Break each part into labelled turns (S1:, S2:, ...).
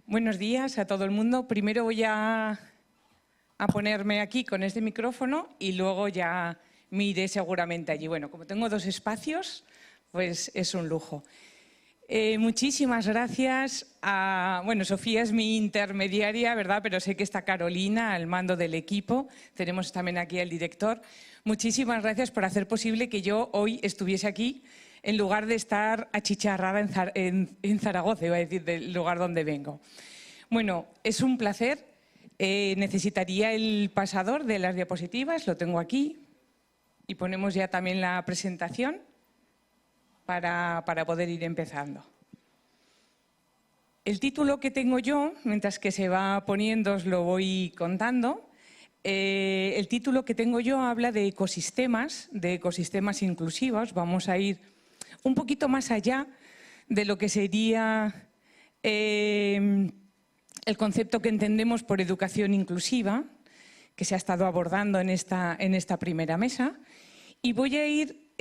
S1: Buenos días a todo el mundo. Primero voy a ponerme aquí con este micrófono y luego ya me iré seguramente allí. Bueno, como tengo dos espacios, pues es un lujo. Muchísimas gracias a… Bueno, Sofía es mi intermediaria, ¿verdad? Pero sé que está Carolina al mando del equipo. Tenemos también aquí al director. Muchísimas gracias por hacer posible que yo hoy estuviese aquí en lugar de estar achicharrada en Zaragoza, iba a decir, del lugar donde vengo. Bueno, es un placer. Necesitaría el pasador de las diapositivas, lo tengo aquí. Y ponemos ya también la presentación para poder ir empezando. El título que tengo yo, mientras que se va poniendo, os lo voy contando. El título que tengo yo habla de ecosistemas inclusivos. Vamos a ir un poquito más allá de lo que sería el concepto que entendemos por educación inclusiva, que se ha estado abordando en esta primera mesa. Y voy a ir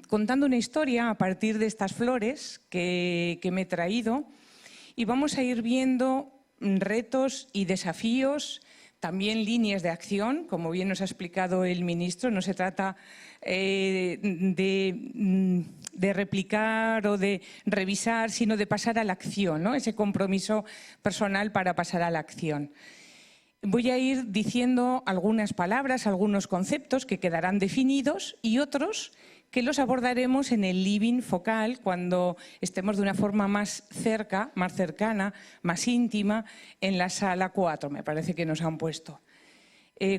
S1: contando una historia a partir de estas flores que me he traído y vamos a ir viendo retos y desafíos, también líneas de acción, como bien nos ha explicado el ministro. No se trata de replicar o de revisar, sino de pasar a la acción, ¿no? Ese compromiso personal para pasar a la acción. Voy a ir diciendo algunas palabras, algunos conceptos que quedarán definidos y otros que los abordaremos en el living focal cuando estemos de una forma más cercana, más íntima, en la sala 4, me parece que nos han puesto.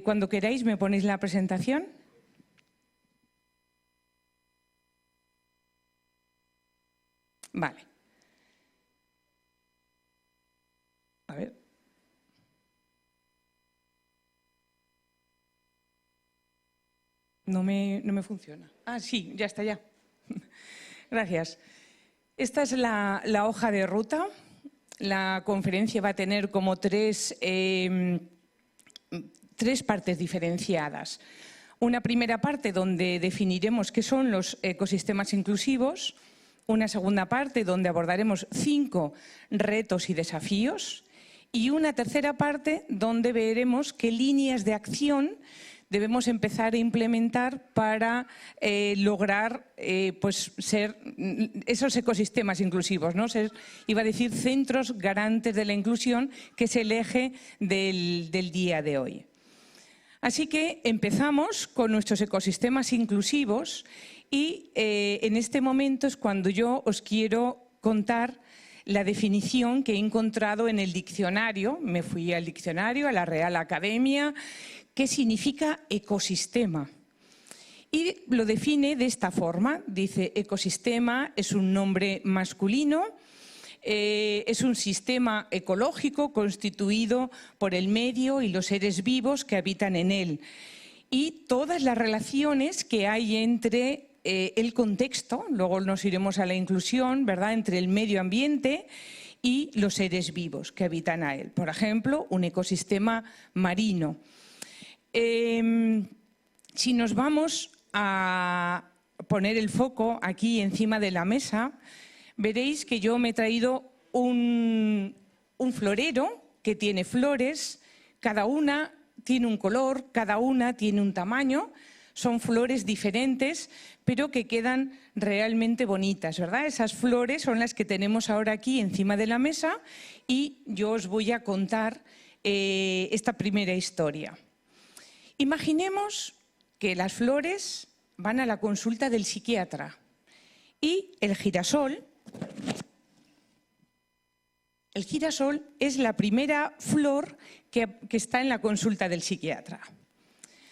S1: Cuando queráis, ¿me ponéis la presentación? Vale. A ver. No me funciona. Ah, sí, ya está, ya. Gracias. Esta es la hoja de ruta. La conferencia va a tener como tres partes diferenciadas. Una primera parte donde definiremos qué son los ecosistemas inclusivos. Una segunda parte donde abordaremos 5 retos y desafíos. Y una tercera parte donde veremos qué líneas de acción debemos empezar a implementar para lograr pues ser esos ecosistemas inclusivos, ¿no? Iba a decir centros garantes de la inclusión, que es el eje del día de hoy. Así que empezamos con nuestros ecosistemas inclusivos y en este momento es cuando yo os quiero contar la definición que he encontrado en el diccionario. Me fui al diccionario, a la Real Academia. ¿Qué significa ecosistema? Y lo define de esta forma. Dice: ecosistema es un nombre masculino, es un sistema ecológico constituido por el medio y los seres vivos que habitan en él. Y todas las relaciones que hay entre el contexto, luego nos iremos a la inclusión, ¿verdad?, entre el medio ambiente y los seres vivos que habitan a él. Por ejemplo, un ecosistema marino. Si nos vamos a poner el foco aquí encima de la mesa, veréis que yo me he traído un florero que tiene flores, cada una tiene un color, cada una tiene un tamaño. Son flores diferentes, pero que quedan realmente bonitas, ¿verdad? Esas flores son las que tenemos ahora aquí encima de la mesa y yo os voy a contar esta primera historia. Imaginemos que las flores van a la consulta del psiquiatra y el girasol es la primera flor que está en la consulta del psiquiatra.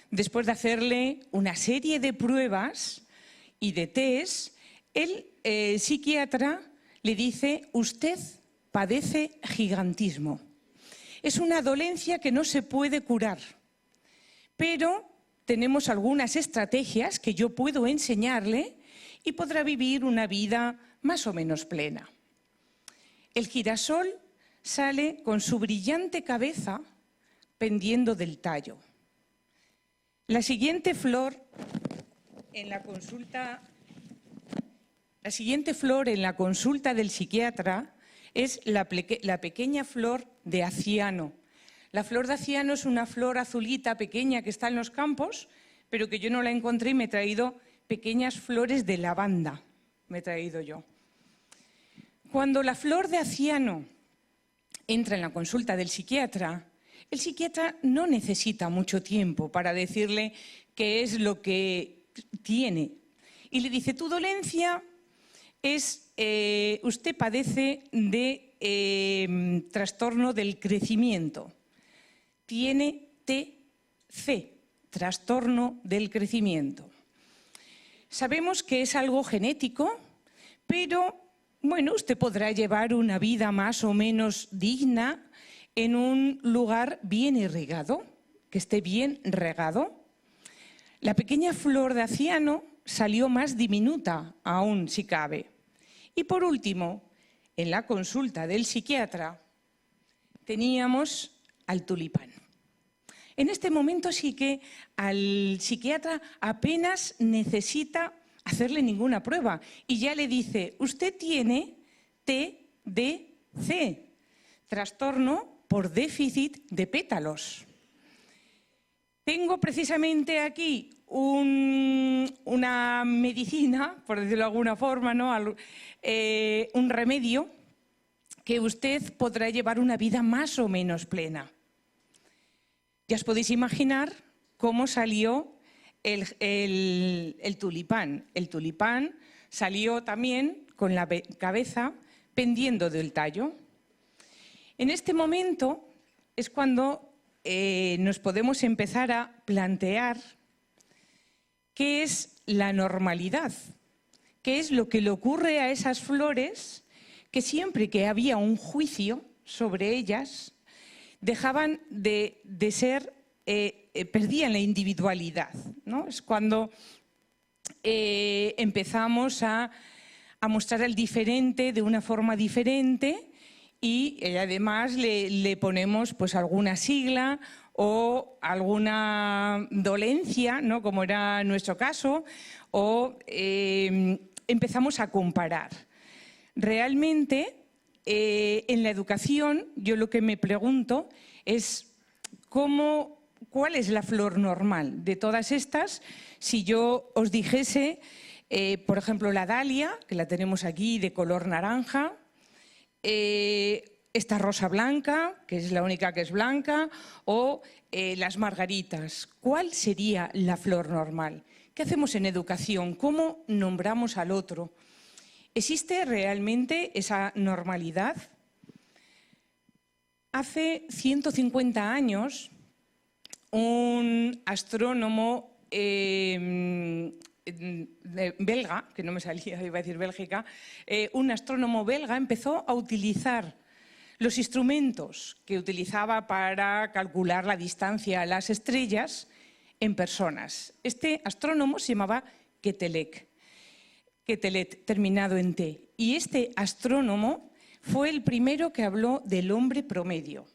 S1: Después de hacerle una serie de pruebas y de test, el psiquiatra le dice: usted padece gigantismo. Es una dolencia que no se puede curar, pero tenemos algunas estrategias que yo puedo enseñarle y podrá vivir una vida más o menos plena. El girasol sale con su brillante cabeza pendiendo del tallo. La siguiente flor en la consulta del psiquiatra es la pequeña flor de aciano. La flor de aciano es una flor azulita pequeña que está en los campos, pero que yo no la encontré y me he traído pequeñas flores de lavanda, me he traído yo. Cuando la flor de aciano entra en la consulta del psiquiatra, el psiquiatra no necesita mucho tiempo para decirle qué es lo que tiene. Y le dice, tu dolencia es, usted padece de trastorno del crecimiento. Tiene TC, trastorno del crecimiento. Sabemos que es algo genético, pero bueno, usted podrá llevar una vida más o menos digna en un lugar bien irrigado, que esté bien regado. La pequeña flor de aciano salió más diminuta aún, si cabe. Y por último, en la consulta del psiquiatra, teníamos al tulipán. En este momento sí que al psiquiatra apenas necesita hacerle ninguna prueba y ya le dice, usted tiene TDC, trastorno por déficit de pétalos. Tengo precisamente aquí una medicina, por decirlo de alguna forma, ¿no? Un remedio que usted podrá llevar una vida más o menos plena. Ya os podéis imaginar cómo salió el tulipán. El tulipán salió también con la cabeza pendiendo del tallo. En este momento es cuando nos podemos empezar a plantear qué es la normalidad, qué es lo que le ocurre a esas flores que siempre que había un juicio sobre ellas dejaban de ser, perdían la individualidad, ¿no? Es cuando empezamos a mostrar al diferente de una forma diferente y además le ponemos pues alguna sigla o alguna dolencia, ¿no? Como era nuestro caso, o empezamos a comparar. Realmente, en la educación, yo lo que me pregunto es ¿cuál es la flor normal de todas estas? Si yo os dijese, por ejemplo, la dalia, que la tenemos aquí de color naranja, esta rosa blanca, que es la única que es blanca, o las margaritas. ¿Cuál sería la flor normal? ¿Qué hacemos en educación? ¿Cómo nombramos al otro? ¿Existe realmente esa normalidad? Hace 150 años, un astrónomo belga, que no me salía, iba a decir Bélgica, un astrónomo belga empezó a utilizar los instrumentos que utilizaba para calcular la distancia a las estrellas en personas. Este astrónomo se llamaba Quetelet, terminado en T. Y este astrónomo fue el primero que habló del hombre promedio.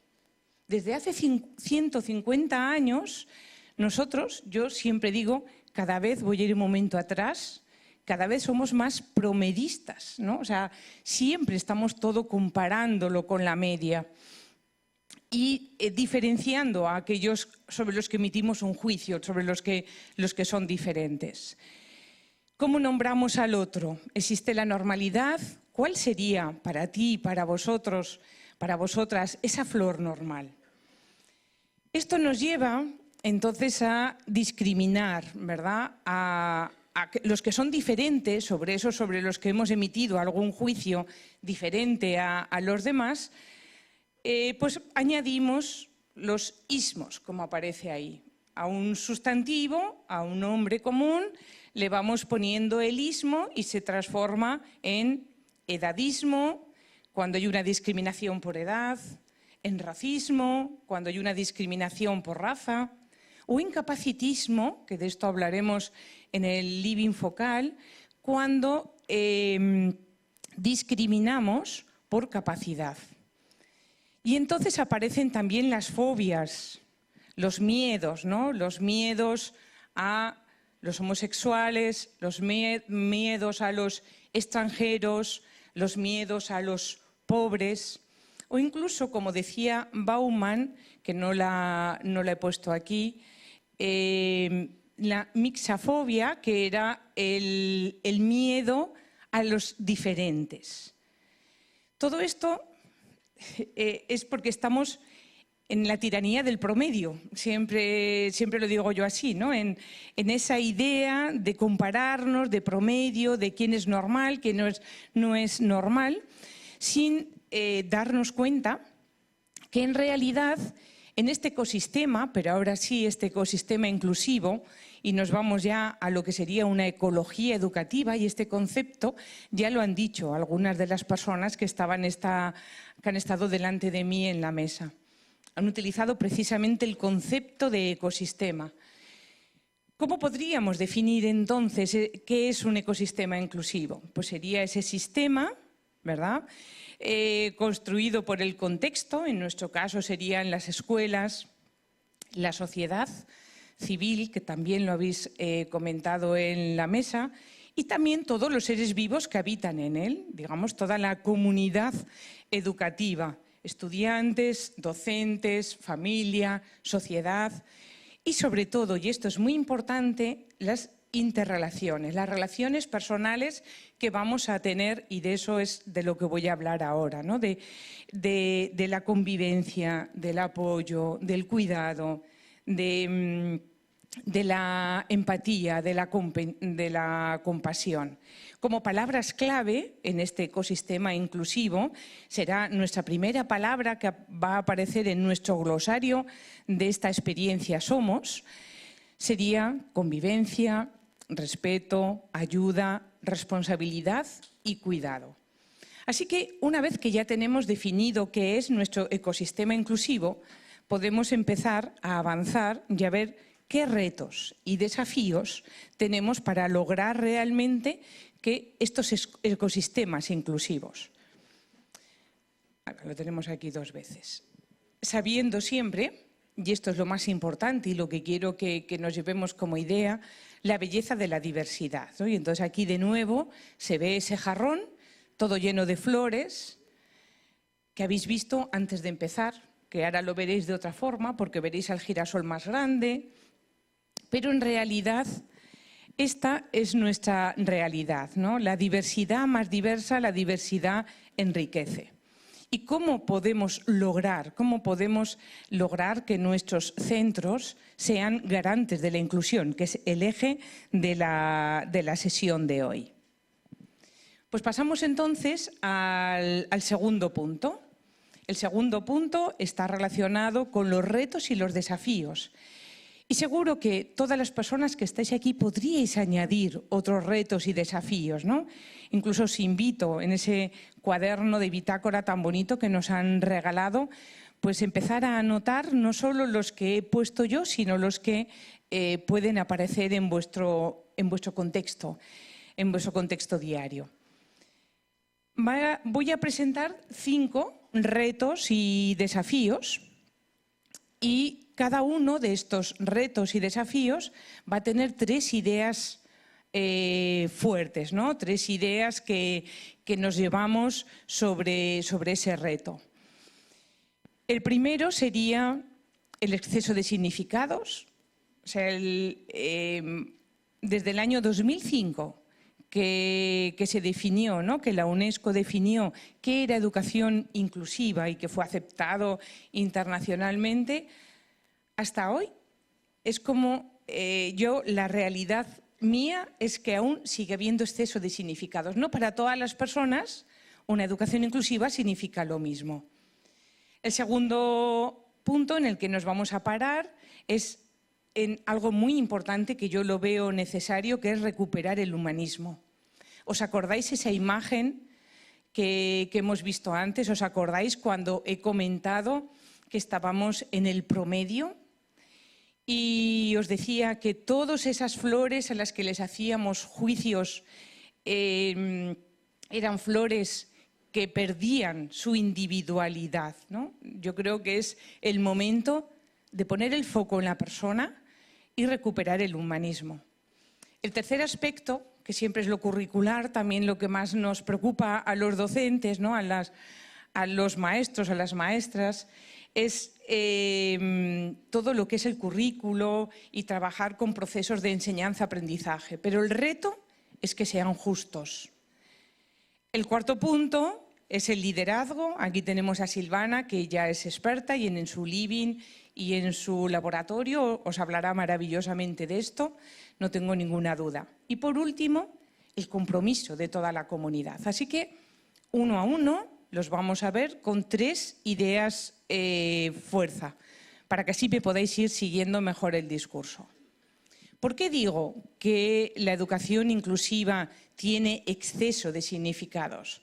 S1: Desde hace 150 años, nosotros, yo siempre digo, cada vez voy a ir un momento atrás, cada vez somos más promedistas, ¿no? O sea, siempre estamos todo comparándolo con la media y diferenciando a aquellos sobre los que emitimos un juicio, sobre los que son diferentes. ¿Cómo nombramos al otro? ¿Existe la normalidad? ¿Cuál sería para ti, para vosotros, para vosotras, esa flor normal? Esto nos lleva entonces a discriminar, ¿verdad? A los que son diferentes, sobre los que hemos emitido algún juicio diferente a los demás, pues añadimos los ismos, como aparece ahí. A un sustantivo, a un nombre común, le vamos poniendo el ismo y se transforma en edadismo, cuando hay una discriminación por edad, en racismo, cuando hay una discriminación por raza, o incapacitismo, que de esto hablaremos en el living focal, cuando discriminamos por capacidad. Y entonces aparecen también las fobias, los miedos, ¿no? Los miedos a los homosexuales, los miedos a los extranjeros, los miedos a los pobres, o incluso, como decía Bauman, que no la he puesto aquí, la mixafobia, que era el miedo a los diferentes. Todo esto es porque estamos en la tiranía del promedio, siempre lo digo yo así, ¿no? En esa idea de compararnos, de promedio, de quién es normal, quién no es normal, sin darnos cuenta que en realidad en este ecosistema, pero ahora sí este ecosistema inclusivo, y nos vamos ya a lo que sería una ecología educativa, y este concepto ya lo han dicho algunas de las personas que han estado delante de mí en la mesa. Han utilizado precisamente el concepto de ecosistema. ¿Cómo podríamos definir entonces qué es un ecosistema inclusivo? Pues sería ese sistema, ¿verdad?, construido por el contexto, en nuestro caso serían las escuelas, la sociedad civil, que también lo habéis comentado en la mesa, y también todos los seres vivos que habitan en él, digamos, toda la comunidad educativa, estudiantes, docentes, familia, sociedad y sobre todo, y esto es muy importante, las interrelaciones, las relaciones personales que vamos a tener, y de eso es de lo que voy a hablar ahora, ¿no? de la convivencia, del apoyo, del cuidado, de la empatía, de la compasión. Como palabras clave en este ecosistema inclusivo será nuestra primera palabra que va a aparecer en nuestro glosario de esta experiencia Somos, sería convivencia, respeto, ayuda, responsabilidad y cuidado. Así que una vez que ya tenemos definido qué es nuestro ecosistema inclusivo, podemos empezar a avanzar y a ver qué retos y desafíos tenemos para lograr realmente que estos ecosistemas inclusivos. Ahora, lo tenemos aquí dos veces. Sabiendo siempre, y esto es lo más importante y lo que quiero que nos llevemos como idea, la belleza de la diversidad, ¿no? Y entonces aquí de nuevo se ve ese jarrón todo lleno de flores que habéis visto antes de empezar, que ahora lo veréis de otra forma porque veréis al girasol más grande, pero en realidad esta es nuestra realidad, ¿no? La diversidad más diversa, la diversidad enriquece. ¿Y cómo podemos lograr que nuestros centros sean garantes de la inclusión, que es el eje de la sesión de hoy? Pues pasamos entonces al segundo punto. El segundo punto está relacionado con los retos y los desafíos. Y seguro que todas las personas que estáis aquí podríais añadir otros retos y desafíos, ¿no? Incluso os invito en ese cuaderno de bitácora tan bonito que nos han regalado, pues empezar a anotar no solo los que he puesto yo, sino los que pueden aparecer en vuestro contexto diario. Voy a presentar 5 retos y desafíos y cada uno de estos retos y desafíos va a tener 3 ideas fuertes, ¿no? 3 ideas que nos llevamos sobre ese reto. El primero sería el exceso de significados. O sea, desde el año 2005 que se definió, ¿no?, que la UNESCO definió qué era educación inclusiva y que fue aceptado internacionalmente, hasta hoy es como la realidad mía es que aún sigue habiendo exceso de significados. No para todas las personas una educación inclusiva significa lo mismo. El segundo punto en el que nos vamos a parar es en algo muy importante que yo lo veo necesario, que es recuperar el humanismo. ¿Os acordáis esa imagen que hemos visto antes? ¿Os acordáis cuando he comentado que estábamos en el promedio? Y os decía que todas esas flores a las que les hacíamos juicios eran flores que perdían su individualidad, ¿no? Yo creo que es el momento de poner el foco en la persona y recuperar el humanismo. El tercer aspecto, que siempre es lo curricular, también lo que más nos preocupa a los docentes, ¿no?, a a los maestros, a las maestras, es todo lo que es el currículo y trabajar con procesos de enseñanza-aprendizaje. Pero el reto es que sean justos. El cuarto punto es el liderazgo. Aquí tenemos a Silvana, que ya es experta y en su living y en su laboratorio os hablará maravillosamente de esto, no tengo ninguna duda. Y por último, el compromiso de toda la comunidad. Así que, uno a uno, los vamos a ver con 3 ideas fuerza, para que así me podáis ir siguiendo mejor el discurso. ¿Por qué digo que la educación inclusiva tiene exceso de significados?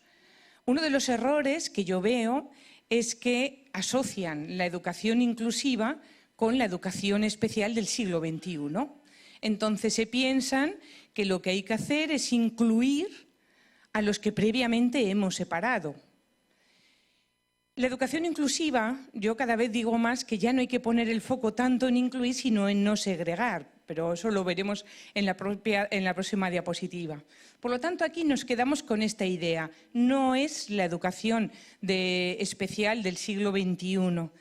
S1: Uno de los errores que yo veo es que asocian la educación inclusiva con la educación especial del siglo XXI. Entonces se piensan que lo que hay que hacer es incluir a los que previamente hemos separado. La educación inclusiva, yo cada vez digo más que ya no hay que poner el foco tanto en incluir, sino en no segregar, pero eso lo veremos en la próxima diapositiva. Por lo tanto, aquí nos quedamos con esta idea. No es la educación especial del siglo XXI.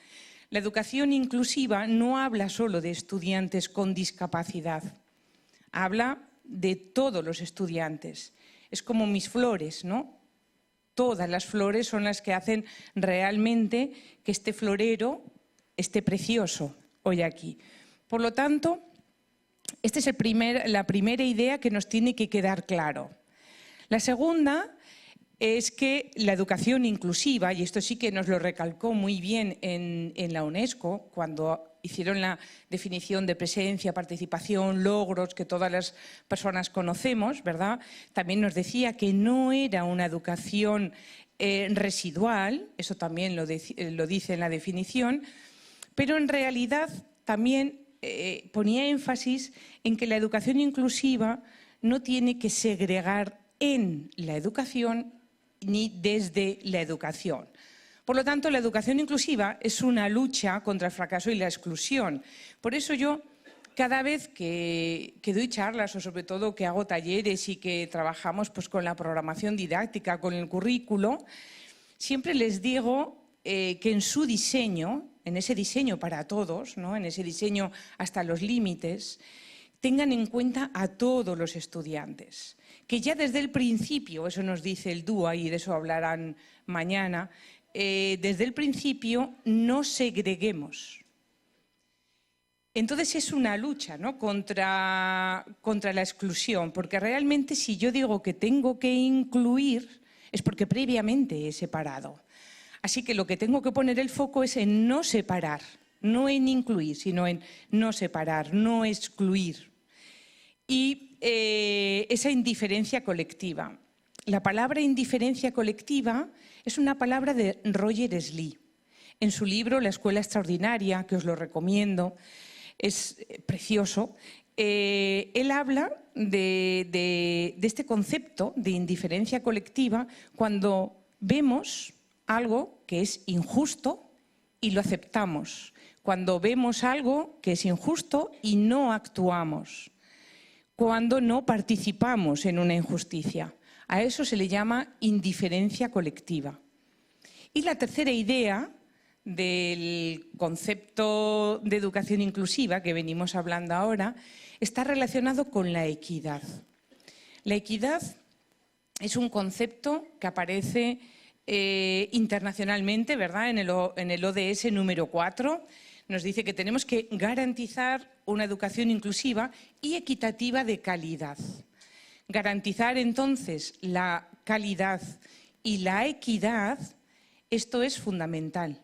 S1: La educación inclusiva no habla solo de estudiantes con discapacidad, habla de todos los estudiantes. Es como mis flores, ¿no? Todas las flores son las que hacen realmente que este florero esté precioso hoy aquí. Por lo tanto, esta es la primera idea que nos tiene que quedar claro. La segunda es que la educación inclusiva, y esto sí que nos lo recalcó muy bien en la UNESCO, cuando hicieron la definición de presencia, participación, logros, que todas las personas conocemos, ¿verdad? También nos decía que no era una educación residual, eso también lo dice en la definición, pero en realidad también ponía énfasis en que la educación inclusiva no tiene que segregar en la educación ni desde la educación. Por lo tanto, la educación inclusiva es una lucha contra el fracaso y la exclusión. Por eso yo, cada vez que doy charlas o sobre todo que hago talleres y que trabajamos pues, con la programación didáctica, con el currículo, siempre les digo que en su diseño, en ese diseño para todos, ¿no? En ese diseño hasta los límites, tengan en cuenta a todos los estudiantes. Que ya desde el principio, eso nos dice el DUA y de eso hablarán mañana, desde el principio no segreguemos. Entonces es una lucha, ¿no? contra la exclusión, porque realmente si yo digo que tengo que incluir es porque previamente he separado. Así que lo que tengo que poner el foco es en no separar, no en incluir, sino en no separar, no excluir. Y esa indiferencia colectiva. La palabra indiferencia colectiva es una palabra de Roger Slee. En su libro La escuela extraordinaria, que os lo recomiendo, es precioso, él habla de este concepto de indiferencia colectiva cuando vemos algo que es injusto y lo aceptamos, cuando vemos algo que es injusto y no actuamos, cuando no participamos en una injusticia. A eso se le llama indiferencia colectiva. Y la tercera idea del concepto de educación inclusiva que venimos hablando ahora está relacionado con la equidad. La equidad es un concepto que aparece internacionalmente, ¿verdad? En el ODS número 4 nos dice que tenemos que garantizar una educación inclusiva y equitativa de calidad. Garantizar entonces la calidad y la equidad, esto es fundamental.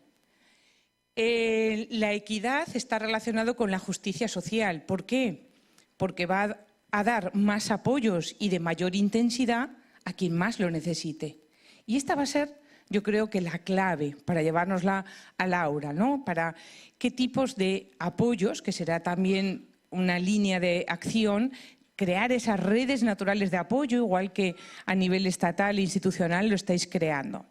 S1: La equidad está relacionado con la justicia social. ¿Por qué? Porque va a dar más apoyos y de mayor intensidad a quien más lo necesite. Y esta va a ser, yo creo que la clave para llevárnosla al aula, ¿no? Para qué tipos de apoyos, que será también una línea de acción, crear esas redes naturales de apoyo, igual que a nivel estatal e institucional lo estáis creando.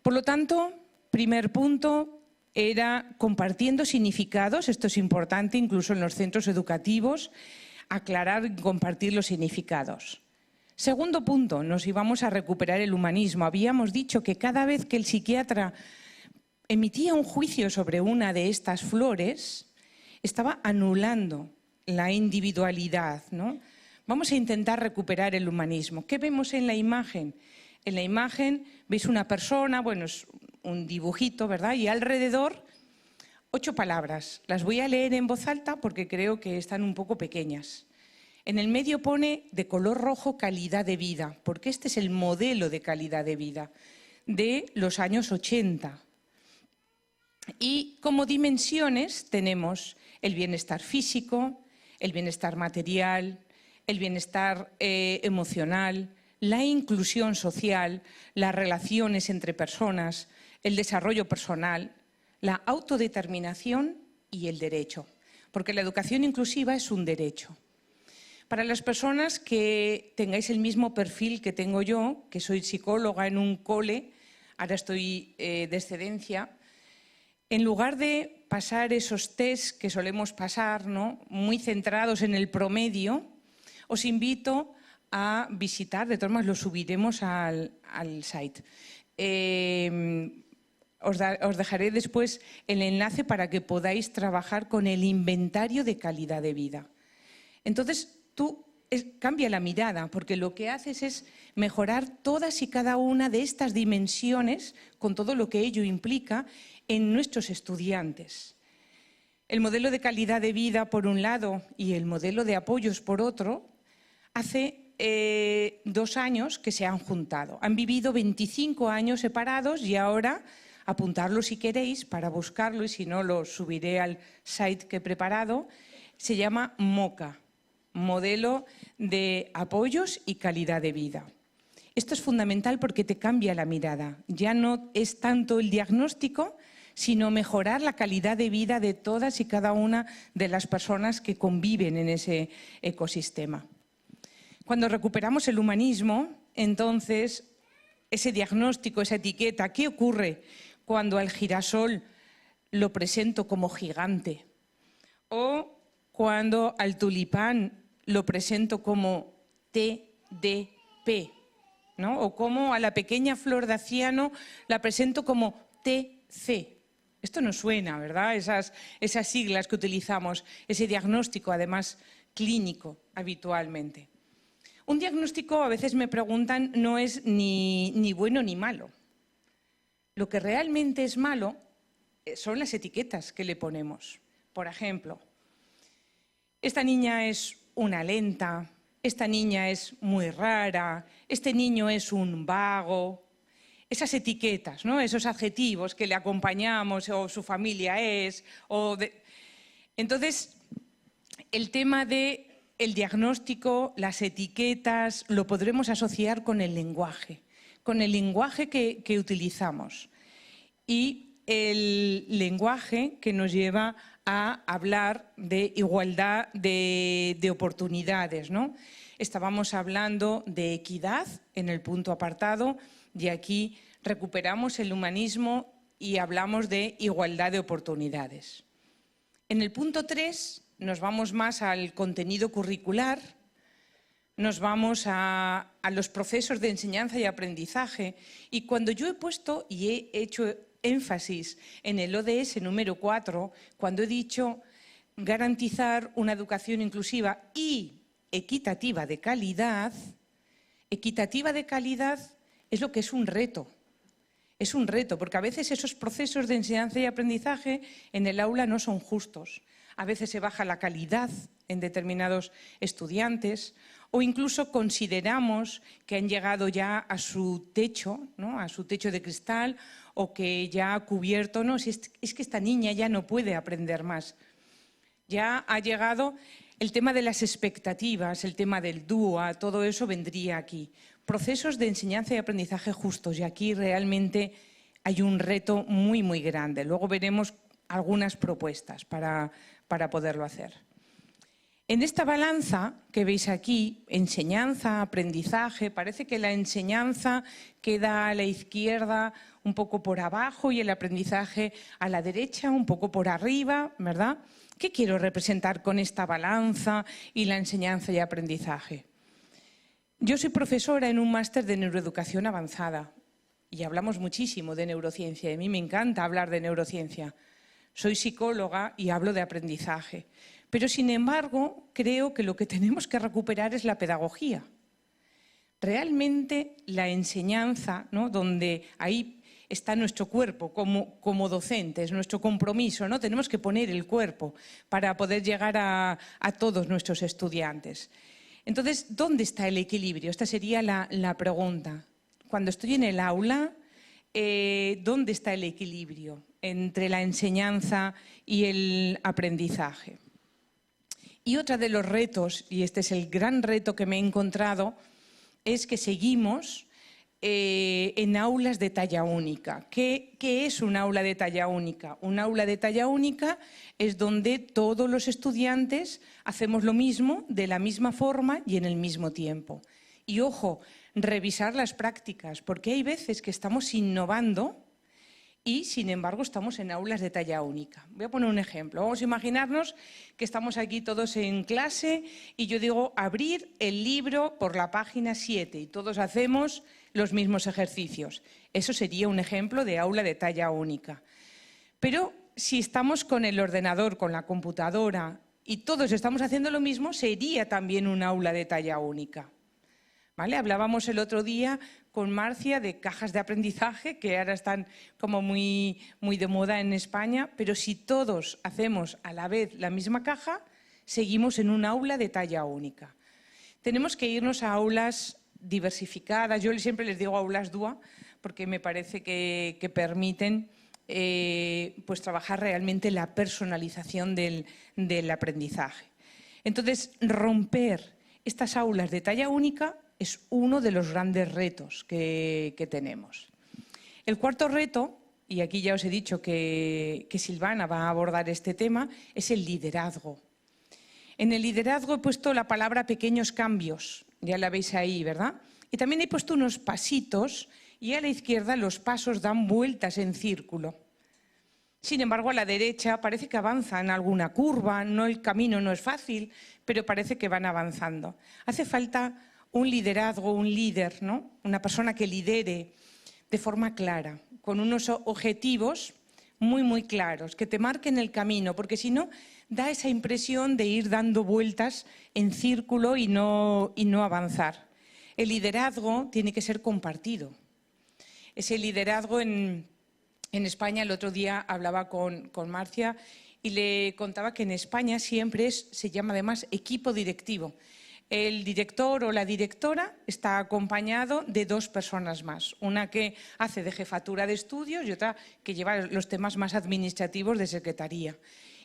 S1: Por lo tanto, primer punto era compartiendo significados, esto es importante incluso en los centros educativos, aclarar y compartir los significados. Segundo punto, nos íbamos a recuperar el humanismo. Habíamos dicho que cada vez que el psiquiatra emitía un juicio sobre una de estas flores, estaba anulando la individualidad, ¿no? Vamos a intentar recuperar el humanismo. ¿Qué vemos en la imagen? En la imagen veis una persona, bueno, es un dibujito, ¿verdad? Y alrededor 8 palabras. Las voy a leer en voz alta porque creo que están un poco pequeñas. En el medio pone de color rojo calidad de vida, porque este es el modelo de calidad de vida de los años 80. Y como dimensiones tenemos el bienestar físico, el bienestar material, el bienestar emocional, la inclusión social, las relaciones entre personas, el desarrollo personal, la autodeterminación y el derecho, porque la educación inclusiva es un derecho. Para las personas que tengáis el mismo perfil que tengo yo, que soy psicóloga en un cole, ahora estoy de excedencia, en lugar de pasar esos test que solemos pasar, ¿no?, muy centrados en el promedio, os invito a visitar, de todas maneras lo subiremos al site. Os dejaré después el enlace para que podáis trabajar con el inventario de calidad de vida. Entonces, cambia la mirada, porque lo que haces es mejorar todas y cada una de estas dimensiones, con todo lo que ello implica, en nuestros estudiantes. El modelo de calidad de vida, por un lado, y el modelo de apoyos, por otro, hace 2 años que se han juntado. Han vivido 25 años separados y ahora, apuntarlo si queréis para buscarlo, y si no lo subiré al site que he preparado, se llama MOCA. Modelo de apoyos y calidad de vida. Esto es fundamental porque te cambia la mirada. Ya no es tanto el diagnóstico, sino mejorar la calidad de vida de todas y cada una de las personas que conviven en ese ecosistema. Cuando recuperamos el humanismo, entonces, ese diagnóstico, esa etiqueta, ¿qué ocurre cuando al girasol lo presento como gigante? O cuando al tulipán lo presento como TDP, ¿no? O como a la pequeña flor de aciano la presento como TC. Esto no suena, ¿verdad? Esas siglas que utilizamos, ese diagnóstico, además, clínico, habitualmente. Un diagnóstico, a veces me preguntan, no es ni bueno ni malo. Lo que realmente es malo son las etiquetas que le ponemos. Por ejemplo, esta niña es una lenta, esta niña es muy rara, este niño es un vago. Esas etiquetas, ¿no?, esos adjetivos que le acompañamos, o su familia es, Entonces, el tema del diagnóstico, las etiquetas, lo podremos asociar con el lenguaje que utilizamos. Y el lenguaje que nos lleva a hablar de igualdad de oportunidades, ¿no? Estábamos hablando de equidad en el punto apartado y aquí recuperamos el humanismo y hablamos de igualdad de oportunidades. En el punto 3 nos vamos más al contenido curricular, nos vamos a los procesos de enseñanza y aprendizaje, y cuando yo he puesto y he hecho énfasis en el ODS número 4, cuando he dicho garantizar una educación inclusiva y equitativa de calidad es lo que es un reto. Es un reto, porque a veces esos procesos de enseñanza y aprendizaje en el aula no son justos. A veces se baja la calidad en determinados estudiantes, o incluso consideramos que han llegado ya a su techo, ¿no?, a su techo de cristal, o que ya ha cubierto, no, es que esta niña ya no puede aprender más. Ya ha llegado el tema de las expectativas, el tema del DUA, todo eso vendría aquí. Procesos de enseñanza y aprendizaje justos, y aquí realmente hay un reto muy, muy grande. Luego veremos algunas propuestas para poderlo hacer. En esta balanza que veis aquí, enseñanza, aprendizaje, parece que la enseñanza queda a la izquierda un poco por abajo y el aprendizaje a la derecha un poco por arriba, ¿verdad? ¿Qué quiero representar con esta balanza y la enseñanza y aprendizaje? Yo soy profesora en un máster de neuroeducación avanzada y hablamos muchísimo de neurociencia. A mí me encanta hablar de neurociencia. Soy psicóloga y hablo de aprendizaje. Pero, sin embargo, creo que lo que tenemos que recuperar es la pedagogía. Realmente la enseñanza, ¿no?, donde ahí está nuestro cuerpo como docentes, nuestro compromiso, ¿no? Tenemos que poner el cuerpo para poder llegar a todos nuestros estudiantes. Entonces, ¿dónde está el equilibrio? Esta sería la pregunta. Cuando estoy en el aula, ¿dónde está el equilibrio entre la enseñanza y el aprendizaje? Y otro de los retos, y este es el gran reto que me he encontrado, es que seguimos en aulas de talla única. ¿Qué es un aula de talla única? Un aula de talla única es donde todos los estudiantes hacemos lo mismo, de la misma forma y en el mismo tiempo. Y ojo, revisar las prácticas, porque hay veces que estamos innovando y, sin embargo, estamos en aulas de talla única. Voy a poner un ejemplo. Vamos a imaginarnos que estamos aquí todos en clase y yo digo abrir el libro por la página 7 y todos hacemos los mismos ejercicios. Eso sería un ejemplo de aula de talla única. Pero si estamos con el ordenador, con la computadora y todos estamos haciendo lo mismo, sería también un aula de talla única. ¿Vale? Hablábamos el otro día con Marcia de cajas de aprendizaje, que ahora están como muy de moda en España, pero si todos hacemos a la vez la misma caja, seguimos en un aula de talla única. Tenemos que irnos a aulas diversificadas. Yo siempre les digo aulas DUA, porque me parece que permiten pues trabajar realmente la personalización del aprendizaje. Entonces, romper estas aulas de talla única es uno de los grandes retos que tenemos. El cuarto reto, y aquí ya os he dicho que Silvana va a abordar este tema, es el liderazgo. En el liderazgo he puesto la palabra pequeños cambios, ya la veis ahí, ¿verdad? Y también he puesto unos pasitos y a la izquierda los pasos dan vueltas en círculo. Sin embargo, a la derecha parece que avanzan alguna curva, el camino no es fácil, pero parece que van avanzando. Hace falta un liderazgo, un líder, ¿no? Una persona que lidere de forma clara, con unos objetivos muy claros, que te marquen el camino, porque si no, da esa impresión de ir dando vueltas en círculo y no avanzar. El liderazgo tiene que ser compartido. Ese liderazgo en España, el otro día hablaba con Marcia y le contaba que en España siempre se llama además equipo directivo. El director o la directora está acompañado de dos personas más, una que hace de jefatura de estudios y otra que lleva los temas más administrativos de secretaría.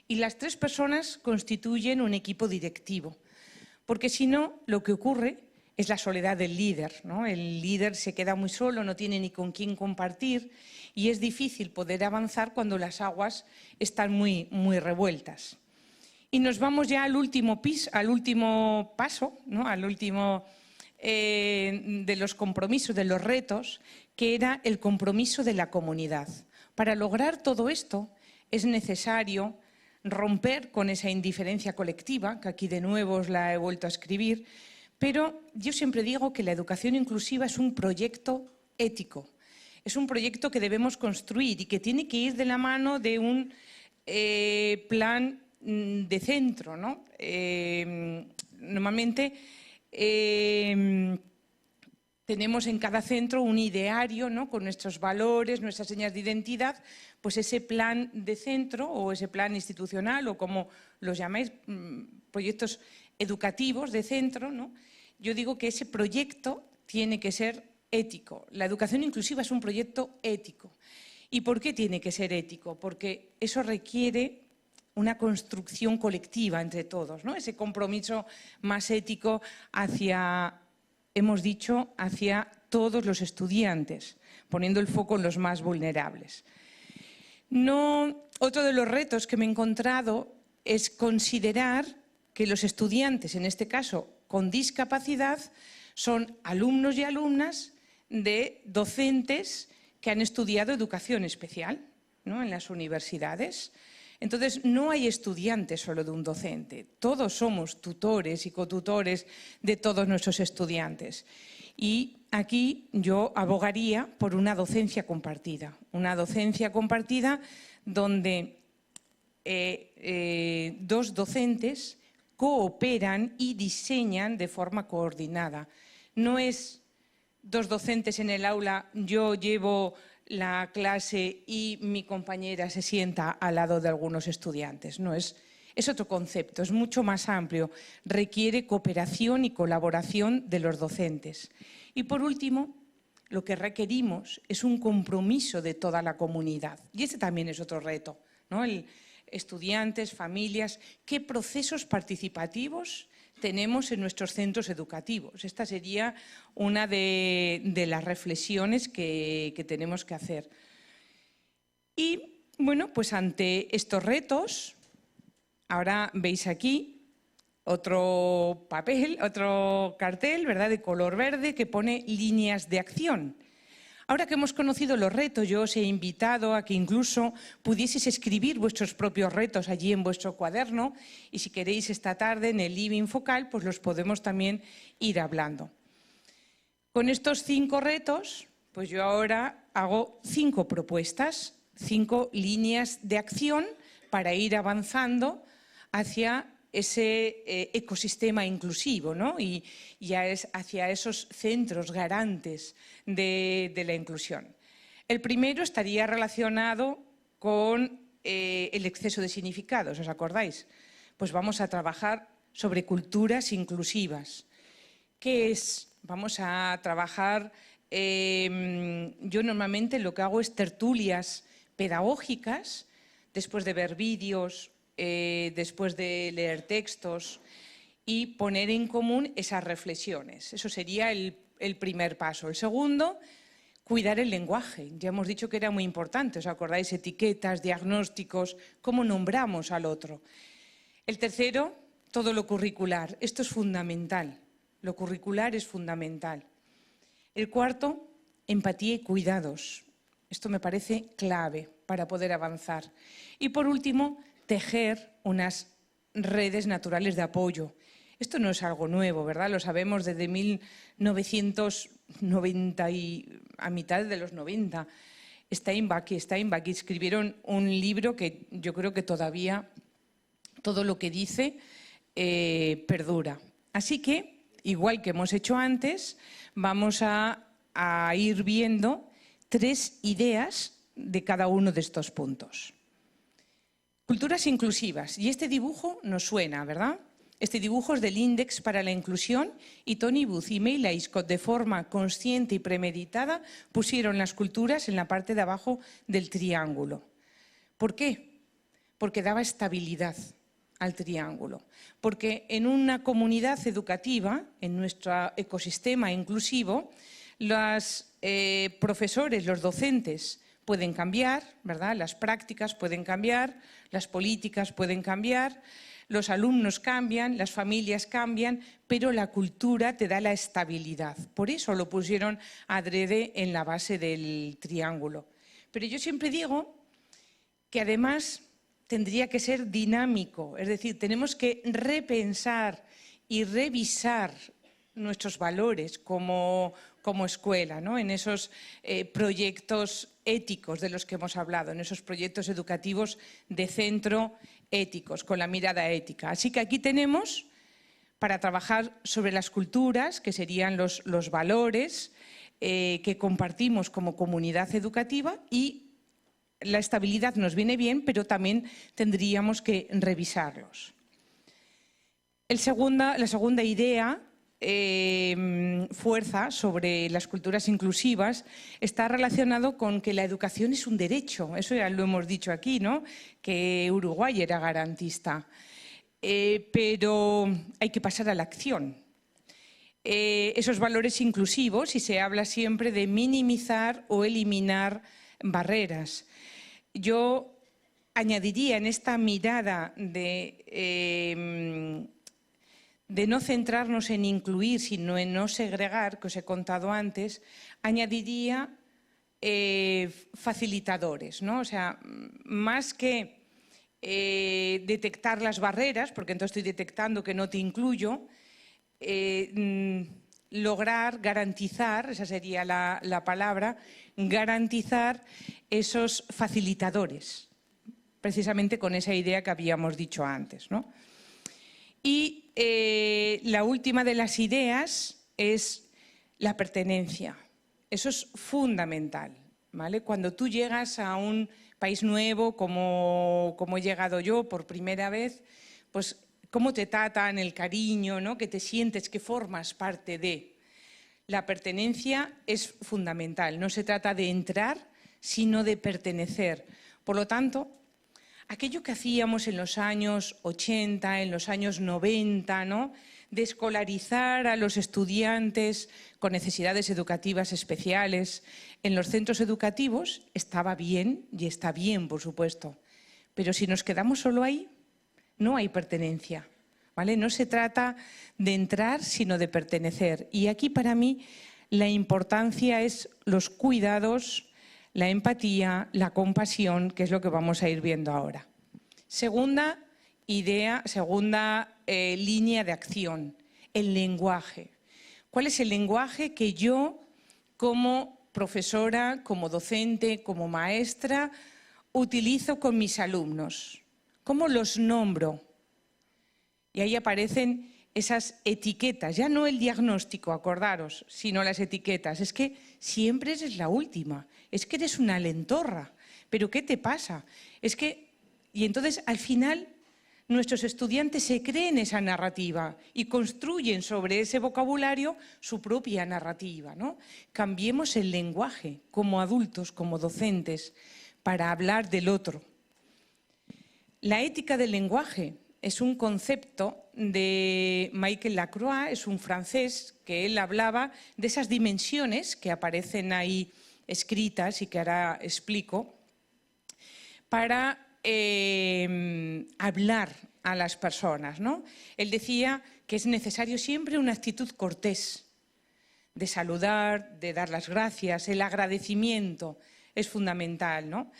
S1: Y las tres personas constituyen un equipo directivo, porque si no, lo que ocurre es la soledad del líder, ¿no? El líder se queda muy solo, no tiene ni con quién compartir y es difícil poder avanzar cuando las aguas están muy revueltas. Y nos vamos ya al último paso, ¿no? Al último de los compromisos, de los retos, que era el compromiso de la comunidad. Para lograr todo esto es necesario romper con esa indiferencia colectiva, que aquí de nuevo os la he vuelto a escribir, pero yo siempre digo que la educación inclusiva es un proyecto ético, es un proyecto que debemos construir y que tiene que ir de la mano de un plan de centro, ¿no? Normalmente tenemos en cada centro un ideario, ¿no? Con nuestros valores, nuestras señas de identidad, pues ese plan de centro o ese plan institucional o como los llamáis, proyectos educativos de centro, ¿no? Yo digo que ese proyecto tiene que ser ético. La educación inclusiva es un proyecto ético. ¿Y por qué tiene que ser ético? Porque eso requiere una construcción colectiva entre todos, ¿no? Ese compromiso más ético hacia, hemos dicho, hacia todos los estudiantes, poniendo el foco en los más vulnerables. Otro de los retos que me he encontrado es considerar que los estudiantes, en este caso con discapacidad, son alumnos y alumnas de docentes que han estudiado educación especial, ¿no? En las universidades. Entonces, no hay estudiantes solo de un docente. Todos somos tutores y cotutores de todos nuestros estudiantes. Y aquí yo abogaría por una docencia compartida donde dos docentes cooperan y diseñan de forma coordinada. No es dos docentes en el aula, yo llevo la clase y mi compañera se sienta al lado de algunos estudiantes. No, es otro concepto, es mucho más amplio, requiere cooperación y colaboración de los docentes. Y por último, lo que requerimos es un compromiso de toda la comunidad. Y ese también es otro reto, ¿no? Estudiantes, familias, ¿qué procesos participativos tenemos en nuestros centros educativos? Esta sería una de las reflexiones que tenemos que hacer. Y bueno, pues ante estos retos, ahora veis aquí otro papel, otro cartel, ¿verdad?, de color verde que pone líneas de acción. Ahora que hemos conocido los retos, yo os he invitado a que incluso pudieseis escribir vuestros propios retos allí en vuestro cuaderno y si queréis esta tarde en el living focal, pues los podemos también ir hablando. Con estos 5 retos, pues yo ahora hago 5 propuestas, 5 líneas de acción para ir avanzando hacia ese ecosistema inclusivo, ¿no? y hacia esos centros garantes de la inclusión. El primero estaría relacionado con el exceso de significados, ¿os acordáis? Pues vamos a trabajar sobre culturas inclusivas. ¿Qué es? Vamos a trabajar, yo normalmente lo que hago es tertulias pedagógicas, después de ver vídeos, después de leer textos y poner en común esas reflexiones. Eso sería el primer paso. El segundo, cuidar el lenguaje. Ya hemos dicho que era muy importante, ¿os acordáis? Etiquetas, diagnósticos, cómo nombramos al otro. El tercero, todo lo curricular. Esto es fundamental. Lo curricular es fundamental. El cuarto, empatía y cuidados. Esto me parece clave para poder avanzar. Y por último, tejer unas redes naturales de apoyo. Esto no es algo nuevo, ¿verdad? Lo sabemos desde 1990 y a mitad de los 90. Steinbach y Steinbach escribieron un libro que yo creo que todavía todo lo que dice perdura. Así que, igual que hemos hecho antes, vamos a ir viendo 3 ideas de cada uno de estos puntos. Culturas inclusivas. Y este dibujo nos suena, ¿verdad? Este dibujo es del Índex para la Inclusión y Tony Booth y May Laiscott, de forma consciente y premeditada, pusieron las culturas en la parte de abajo del triángulo. ¿Por qué? Porque daba estabilidad al triángulo. Porque en una comunidad educativa, en nuestro ecosistema inclusivo, los profesores, los docentes, pueden cambiar, ¿verdad? Las prácticas pueden cambiar, las políticas pueden cambiar, los alumnos cambian, las familias cambian, pero la cultura te da la estabilidad. Por eso lo pusieron adrede en la base del triángulo. Pero yo siempre digo que además tendría que ser dinámico, es decir, tenemos que repensar y revisar nuestros valores como escuela, ¿no? En esos proyectos éticos de los que hemos hablado, en esos proyectos educativos de centro éticos, con la mirada ética. Así que aquí tenemos, para trabajar sobre las culturas, que serían los valores que compartimos como comunidad educativa, y la estabilidad nos viene bien, pero también tendríamos que revisarlos. La segunda idea, fuerza sobre las culturas inclusivas, está relacionado con que la educación es un derecho. Eso ya lo hemos dicho aquí, ¿no? Que Uruguay era garantista. Pero hay que pasar a la acción. Esos valores inclusivos, y se habla siempre de minimizar o eliminar barreras. Yo añadiría en esta mirada de no centrarnos en incluir, sino en no segregar, que os he contado antes, añadiría facilitadores, ¿no? O sea, más que detectar las barreras, porque entonces estoy detectando que no te incluyo, lograr garantizar, esa sería la palabra, garantizar esos facilitadores, precisamente con esa idea que habíamos dicho antes, ¿no? Y la última de las ideas es la pertenencia. Eso es fundamental, ¿vale? Cuando tú llegas a un país nuevo, como he llegado yo por primera vez, pues cómo te tratan, el cariño, ¿no? Que te sientes, que formas parte de. La pertenencia es fundamental, no se trata de entrar, sino de pertenecer. Por lo tanto, aquello que hacíamos en los años 80, en los años 90, ¿no? De escolarizar a los estudiantes con necesidades educativas especiales en los centros educativos, estaba bien y está bien, por supuesto. Pero si nos quedamos solo ahí, no hay pertenencia, ¿vale? No se trata de entrar, sino de pertenecer. Y aquí, para mí, la importancia es los cuidados, la empatía, la compasión, que es lo que vamos a ir viendo ahora. Segunda idea, segunda línea de acción, el lenguaje. ¿Cuál es el lenguaje que yo, como profesora, como docente, como maestra, utilizo con mis alumnos? ¿Cómo los nombro? Y ahí aparecen esas etiquetas, ya no el diagnóstico, acordaros, sino las etiquetas. Es que siempre eres la última, es que eres una lentorra. ¿Pero qué te pasa? Es que... Y entonces, al final, nuestros estudiantes se creen esa narrativa y construyen sobre ese vocabulario su propia narrativa, ¿no? Cambiemos el lenguaje como adultos, como docentes, para hablar del otro. La ética del lenguaje es un concepto de Michael Lacroix, es un francés, que él hablaba de esas dimensiones que aparecen ahí escritas y que ahora explico, para hablar a las personas, ¿no? Él decía que es necesario siempre una actitud cortés, de saludar, de dar las gracias, el agradecimiento es fundamental, ¿no?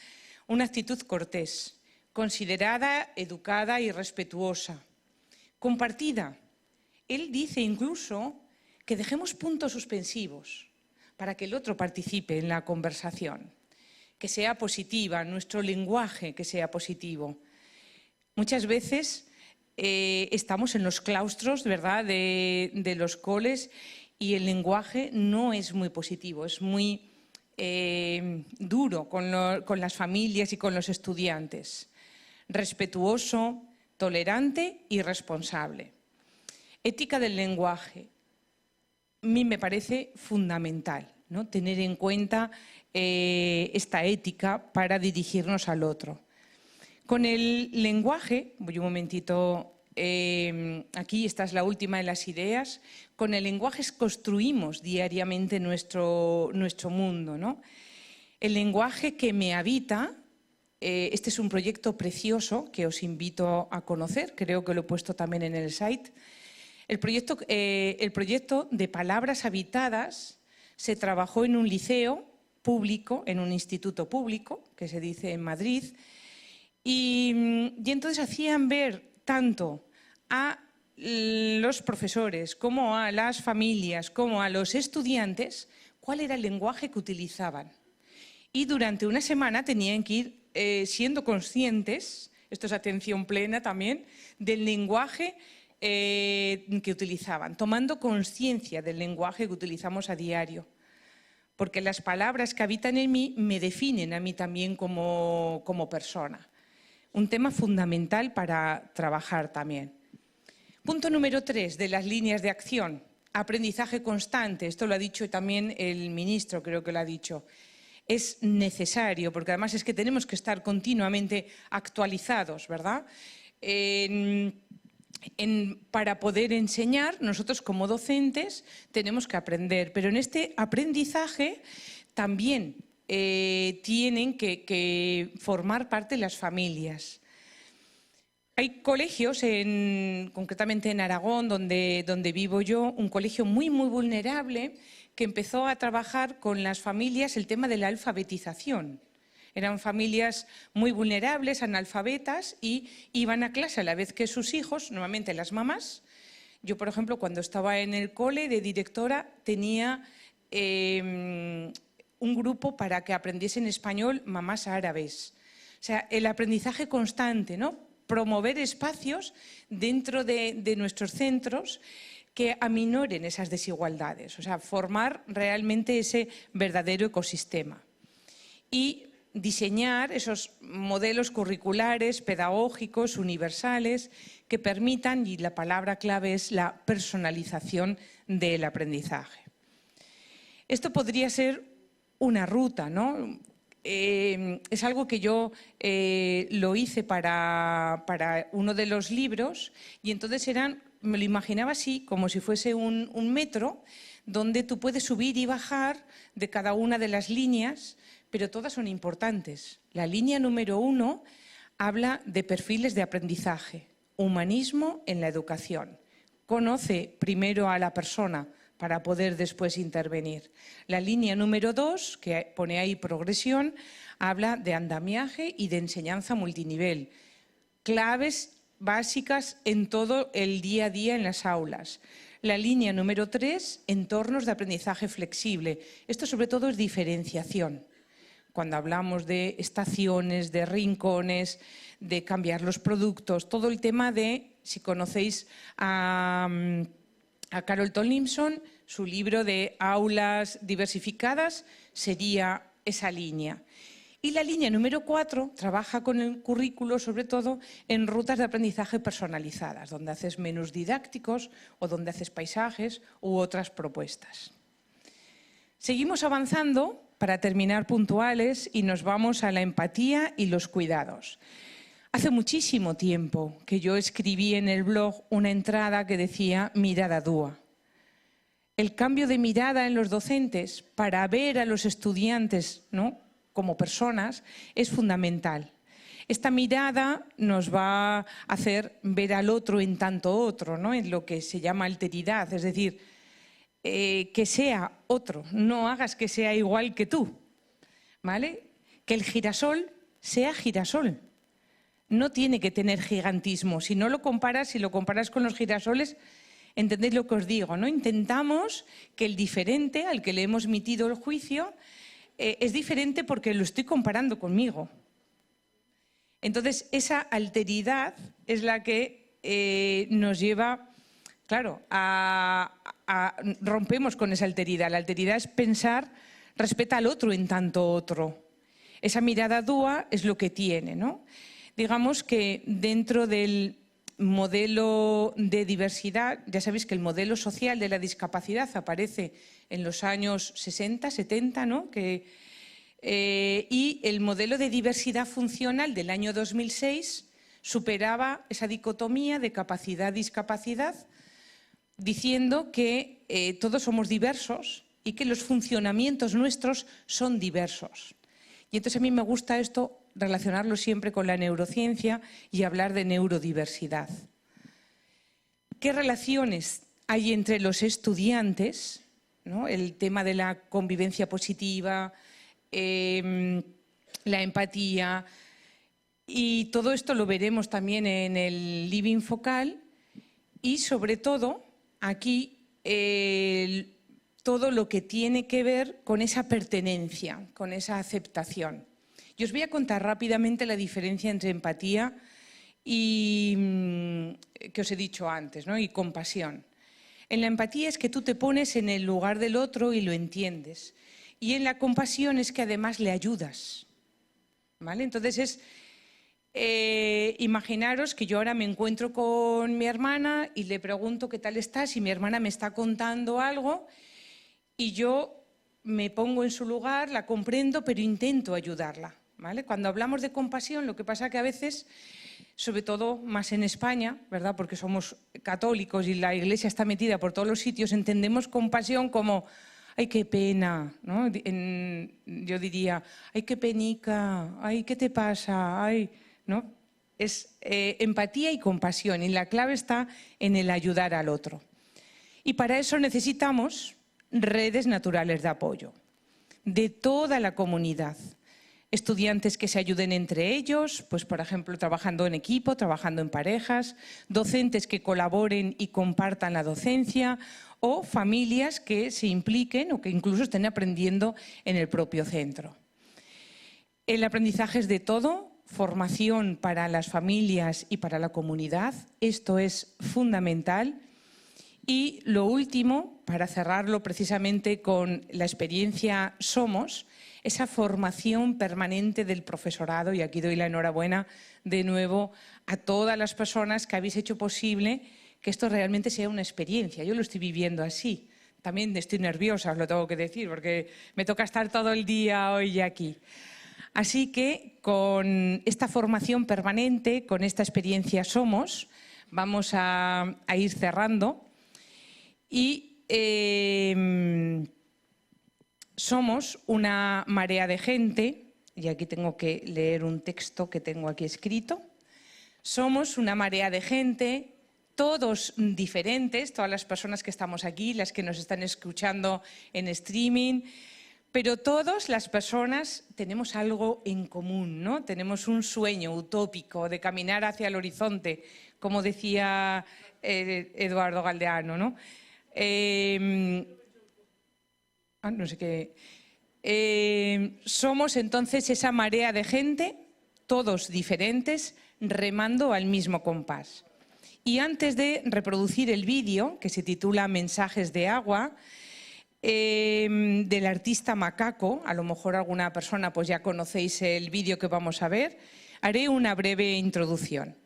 S1: Una actitud cortés, considerada, educada y respetuosa, compartida. Él dice incluso que dejemos puntos suspensivos para que el otro participe en la conversación, que sea positiva, nuestro lenguaje que sea positivo. Muchas veces estamos en los claustros, ¿verdad?, de los coles y el lenguaje no es muy positivo, es muy duro con las familias y con los estudiantes. Respetuoso, tolerante y responsable. Ética del lenguaje. A mí me parece fundamental, ¿no?, tener en cuenta esta ética para dirigirnos al otro. Con el lenguaje, voy un momentito, aquí esta es la última de las ideas, con el lenguaje construimos diariamente nuestro mundo, ¿no? El lenguaje que me habita, este es un proyecto precioso que os invito a conocer, creo que lo he puesto también en el site. El proyecto de Palabras Habitadas se trabajó en un liceo público, en un instituto público, que se dice en Madrid, y entonces hacían ver tanto a los profesores como a las familias, como a los estudiantes, cuál era el lenguaje que utilizaban. Y durante una semana tenían que ir siendo conscientes, esto es atención plena también, del lenguaje que utilizaban, tomando conciencia del lenguaje que utilizamos a diario. Porque las palabras que habitan en mí me definen a mí también como persona. Un tema fundamental para trabajar también. Punto número 3 de las líneas de acción, aprendizaje constante. Esto lo ha dicho también el ministro, creo que lo ha dicho. Es necesario, porque además es que tenemos que estar continuamente actualizados, ¿verdad? Para poder enseñar, nosotros como docentes tenemos que aprender, pero en este aprendizaje también tienen que formar parte las familias. Hay colegios, concretamente en Aragón, donde vivo yo, un colegio muy vulnerable que empezó a trabajar con las familias el tema de la alfabetización. Eran familias muy vulnerables, analfabetas, y iban a clase a la vez que sus hijos, normalmente las mamás. Yo, por ejemplo, cuando estaba en el cole de directora, tenía un grupo para que aprendiesen español mamás árabes. O sea, el aprendizaje constante, ¿no? Promover espacios dentro de nuestros centros que aminoren esas desigualdades, o sea, formar realmente ese verdadero ecosistema. Y diseñar esos modelos curriculares, pedagógicos, universales, que permitan, y la palabra clave es la personalización del aprendizaje. Esto podría ser una ruta, ¿no? Es algo que yo lo hice para uno de los libros, y entonces me lo imaginaba así, como si fuese un metro, donde tú puedes subir y bajar de cada una de las líneas, pero todas son importantes. La línea número 1 habla de perfiles de aprendizaje, humanismo en la educación. Conoce primero a la persona para poder después intervenir. La línea número 2, que pone ahí progresión, habla de andamiaje y de enseñanza multinivel. Claves básicas en todo el día a día en las aulas. La línea número 3, entornos de aprendizaje flexible. Esto sobre todo es diferenciación. Cuando hablamos de estaciones, de rincones, de cambiar los productos, todo el tema de, si conocéis a Carol Tomlinson, su libro de aulas diversificadas sería esa línea. Y la línea número 4 trabaja con el currículo, sobre todo en rutas de aprendizaje personalizadas, donde haces menús didácticos o donde haces paisajes u otras propuestas. Seguimos avanzando para terminar puntuales y nos vamos a la empatía y los cuidados. Hace muchísimo tiempo que yo escribí en el blog una entrada que decía mirada dúa. El cambio de mirada en los docentes para ver a los estudiantes, ¿no?, como personas es fundamental. Esta mirada nos va a hacer ver al otro en tanto otro, ¿no?, en lo que se llama alteridad, es decir, que sea otro, no hagas que sea igual que tú, ¿vale? Que el girasol sea girasol. No tiene que tener gigantismo. Si no lo comparas, si lo comparas con los girasoles, entendéis lo que os digo, ¿no? Intentamos que el diferente, al que le hemos emitido el juicio, es diferente porque lo estoy comparando conmigo. Entonces, esa alteridad es la que nos lleva, claro, rompemos con esa alteridad. La alteridad es pensar, respeta al otro en tanto otro. Esa mirada dúa es lo que tiene, ¿no? Digamos que dentro del modelo de diversidad, ya sabéis que el modelo social de la discapacidad aparece en los años 60, 70, ¿no? Y el modelo de diversidad funcional del año 2006 superaba esa dicotomía de capacidad-discapacidad, diciendo que todos somos diversos y que los funcionamientos nuestros son diversos. Y entonces a mí me gusta esto, relacionarlo siempre con la neurociencia y hablar de neurodiversidad. ¿Qué relaciones hay entre los estudiantes, ¿no? El tema de la convivencia positiva, la empatía, y todo esto lo veremos también en el living focal, y sobre todo aquí todo lo que tiene que ver con esa pertenencia, con esa aceptación. Y os voy a contar rápidamente la diferencia entre empatía y, que os he dicho antes, ¿no?, y compasión. En la empatía es que tú te pones en el lugar del otro y lo entiendes. Y en la compasión es que además le ayudas, ¿vale? Entonces imaginaros que yo ahora me encuentro con mi hermana y le pregunto qué tal estás, y mi hermana me está contando algo y yo me pongo en su lugar, la comprendo, pero intento ayudarla, ¿vale? Cuando hablamos de compasión, lo que pasa que a veces, sobre todo más en España, ¿verdad?, porque somos católicos y la Iglesia está metida por todos los sitios, entendemos compasión como ¡ay, qué pena!, ¿no? Yo diría, ¡ay, qué penica!, ¡ay, qué te pasa!, ¡ay!, ¿no? Es empatía y compasión, y la clave está en el ayudar al otro. Y para eso necesitamos redes naturales de apoyo de toda la comunidad. estudiantes que se ayuden entre ellos, pues por ejemplo trabajando en equipo, trabajando en parejas, docentes que colaboren y compartan la docencia o familias que se impliquen o que incluso estén aprendiendo en el propio centro. El aprendizaje es de todo, formación para las familias y para la comunidad, esto es fundamental. Y lo último, para cerrarlo precisamente con la experiencia Somos, esa formación permanente del profesorado, y aquí doy la enhorabuena de nuevo a todas las personas que habéis hecho posible que esto realmente sea una experiencia. Yo lo estoy viviendo así. También estoy nerviosa, os lo tengo que decir, porque me toca estar todo el día hoy aquí. Así que con esta formación permanente, con esta experiencia Somos, vamos a ir cerrando. Y somos una marea de gente, y aquí tengo que leer un texto que tengo aquí escrito. Somos una marea de gente, todos diferentes, todas las personas que estamos aquí, las que nos están escuchando en streaming, pero todas las personas tenemos algo en común, ¿no? Tenemos un sueño utópico de caminar hacia el horizonte, como decía Eduardo Galeano, ¿no? No sé qué. Somos entonces esa marea de gente, todos diferentes, remando al mismo compás. Y antes de reproducir el vídeo, que se titula Mensajes de agua, del artista Macaco, a lo mejor alguna persona pues ya conocéis el vídeo que vamos a ver, haré una breve introducción.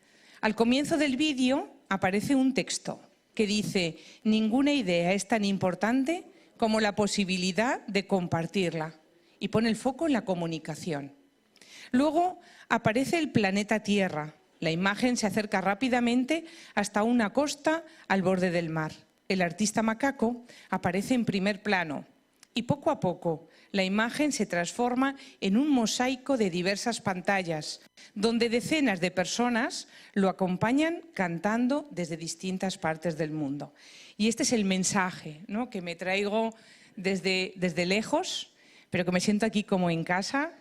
S1: Al comienzo del vídeo aparece un texto que dice: ninguna idea es tan importante como la posibilidad de compartirla, y pone el foco en la comunicación. Luego aparece el planeta Tierra. La imagen se acerca rápidamente hasta una costa al borde del mar. El artista Macaco aparece en primer plano y poco a poco la imagen se transforma en un mosaico de diversas pantallas, donde decenas de personas lo acompañan cantando desde distintas partes del mundo. Y este es el mensaje, ¿no?, que me traigo desde lejos, pero que me siento aquí como en casa.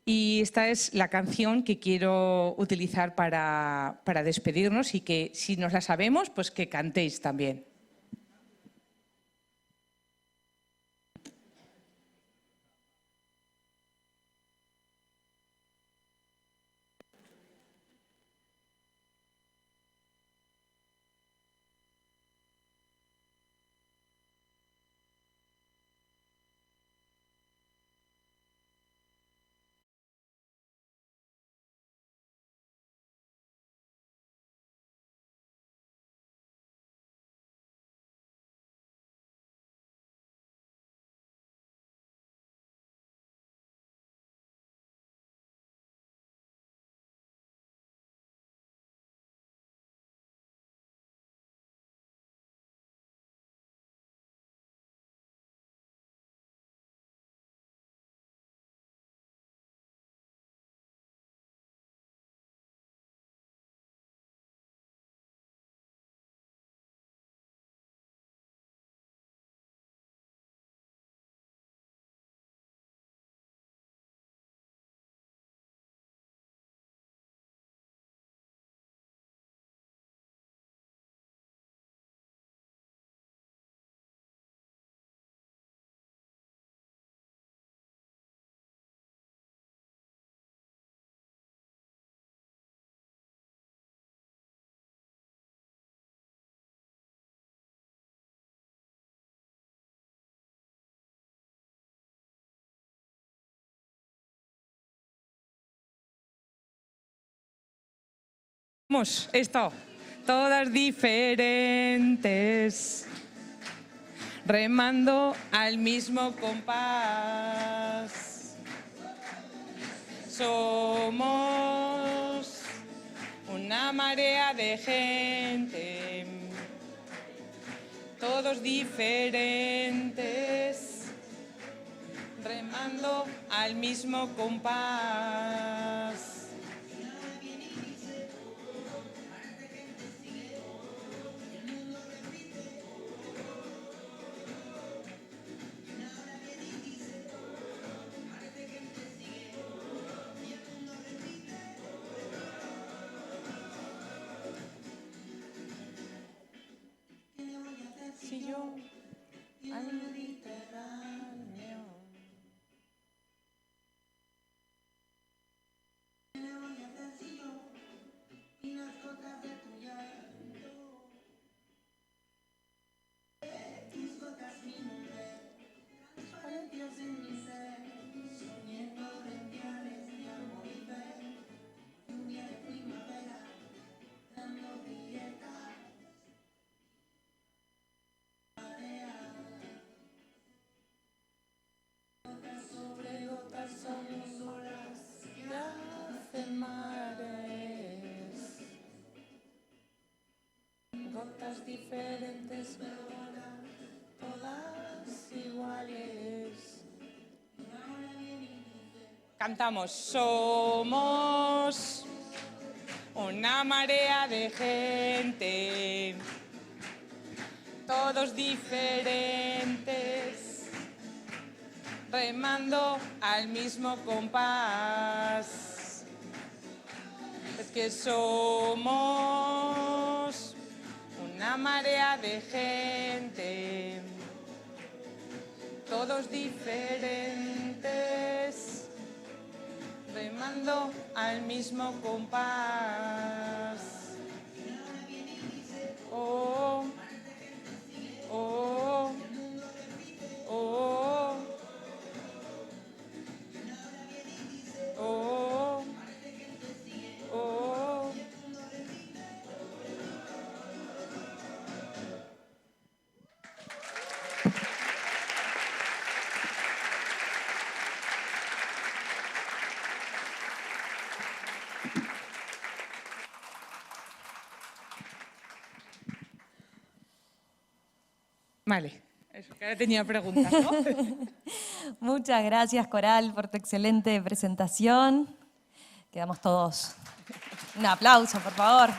S1: Y esta es la canción que quiero utilizar para despedirnos, y que si nos la sabemos, pues que cantéis también. Vamos, esto, todas diferentes, remando al mismo compás. Somos una marea de gente, todos diferentes, remando al mismo compás. Cantamos. Somos una marea de gente, todos diferentes, remando al mismo compás. Es que somos una marea de gente, todos diferentes, remando al mismo compás. Oh, oh, oh, oh, oh. Vale, eso, que ahora tenía preguntas, ¿no?
S2: Muchas gracias, Coral, por tu excelente presentación. Quedamos todos. Un aplauso, por favor.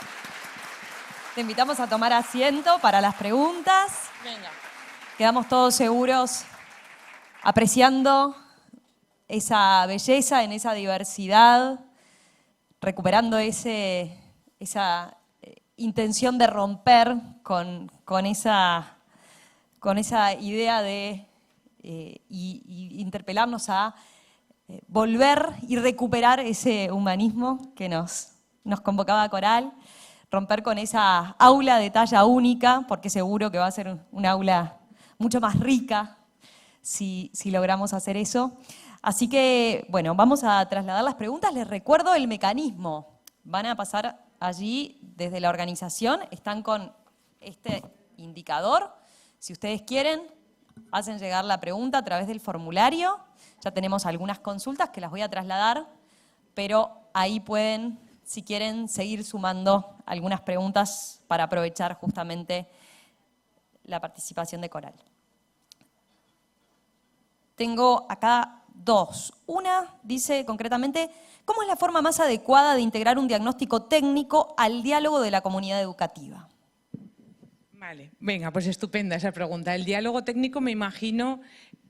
S2: Te invitamos a tomar asiento para las preguntas.
S1: Venga.
S2: Quedamos todos seguros, apreciando esa belleza en esa diversidad, recuperando esa intención de romper con esa idea de interpelarnos a volver y recuperar ese humanismo que nos convocaba Coral, romper con esa aula de talla única, porque seguro que va a ser un aula mucho más rica si logramos hacer eso. Así que, bueno, vamos a trasladar las preguntas. Les recuerdo el mecanismo. Van a pasar allí desde la organización, están con este indicador. Si ustedes quieren, hacen llegar la pregunta a través del formulario. Ya tenemos algunas consultas que las voy a trasladar, pero ahí pueden, si quieren, seguir sumando algunas preguntas para aprovechar justamente la participación de Coral. Tengo acá dos. Una dice concretamente, ¿cómo es la forma más adecuada de integrar un diagnóstico técnico al diálogo de la comunidad educativa?
S1: Vale, venga, pues estupenda esa pregunta. El diálogo técnico me imagino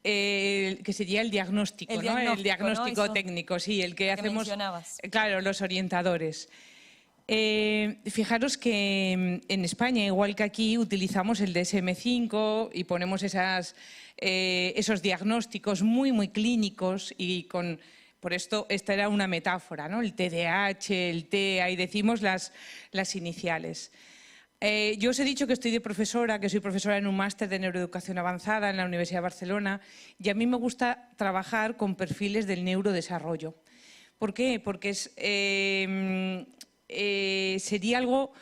S1: que sería el diagnóstico, ¿no? El diagnóstico técnico, sí, el que hacemos, claro, los orientadores. Fijaros que en España, igual que aquí, utilizamos el DSM-5 y ponemos esos diagnósticos muy, muy clínicos y por esto esta era una metáfora, ¿no? El TDAH, el TEA y decimos las iniciales. Yo os he dicho que estoy de profesora, que soy profesora en un máster de neuroeducación avanzada en la Universidad de Barcelona y a mí me gusta trabajar con perfiles del neurodesarrollo. ¿Por qué? Porque sería algo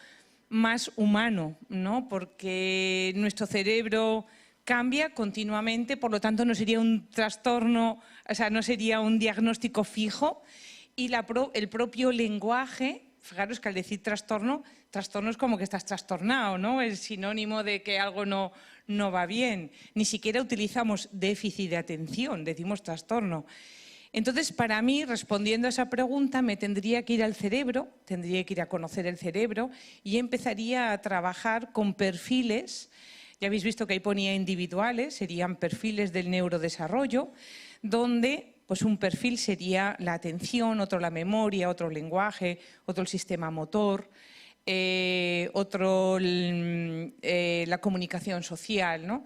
S1: más humano, ¿no? Porque nuestro cerebro cambia continuamente, por lo tanto no sería un trastorno, o sea, no sería un diagnóstico fijo y el propio lenguaje, fijaros que al decir trastorno es como que estás trastornado, ¿no? Es sinónimo de que algo no va bien. Ni siquiera utilizamos déficit de atención, decimos trastorno. Entonces, para mí, respondiendo a esa pregunta, me tendría que ir al cerebro, tendría que ir a conocer el cerebro y empezaría a trabajar con perfiles. Ya habéis visto que ahí ponía individuales, serían perfiles del neurodesarrollo, donde pues un perfil sería la atención, otro la memoria, otro el lenguaje, otro el sistema motor, otro la comunicación social, ¿no?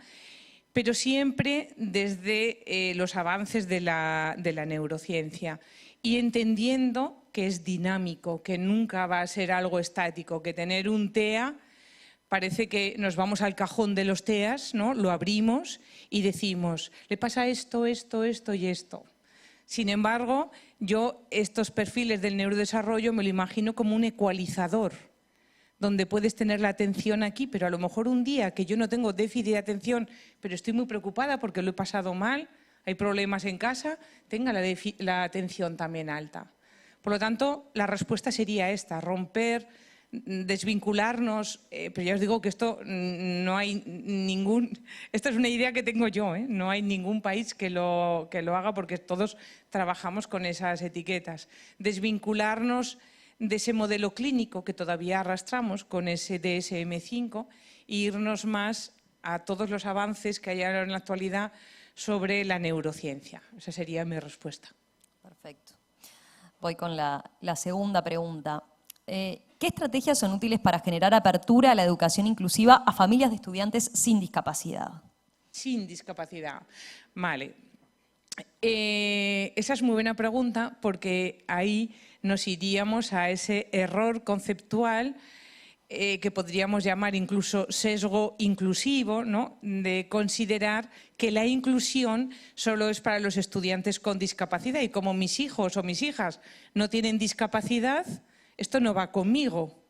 S1: Pero siempre desde los avances de la neurociencia y entendiendo que es dinámico, que nunca va a ser algo estático, que tener un TEA parece que nos vamos al cajón de los TEAs, ¿no? Lo abrimos y decimos, le pasa esto, esto, esto y esto. Sin embargo, yo estos perfiles del neurodesarrollo me lo imagino como un ecualizador, donde puedes tener la atención aquí, pero a lo mejor un día que yo no tengo déficit de atención, pero estoy muy preocupada porque lo he pasado mal, hay problemas en casa, tenga la atención también alta. Por lo tanto, la respuesta sería esta, romper desvincularnos, pero ya os digo que esto no hay esto es una idea que tengo yo, no hay ningún país que lo haga porque todos trabajamos con esas etiquetas. Desvincularnos de ese modelo clínico que todavía arrastramos con ese DSM-5 e irnos más a todos los avances que hay en la actualidad sobre la neurociencia. Esa sería mi respuesta.
S2: Perfecto. Voy con la segunda pregunta. ¿Qué estrategias son útiles para generar apertura a la educación inclusiva a familias de estudiantes sin discapacidad?
S1: Sin discapacidad. Vale. Esa es muy buena pregunta porque ahí nos iríamos a ese error conceptual que podríamos llamar incluso sesgo inclusivo, ¿no? De considerar que la inclusión solo es para los estudiantes con discapacidad y como mis hijos o mis hijas no tienen discapacidad, esto no va conmigo.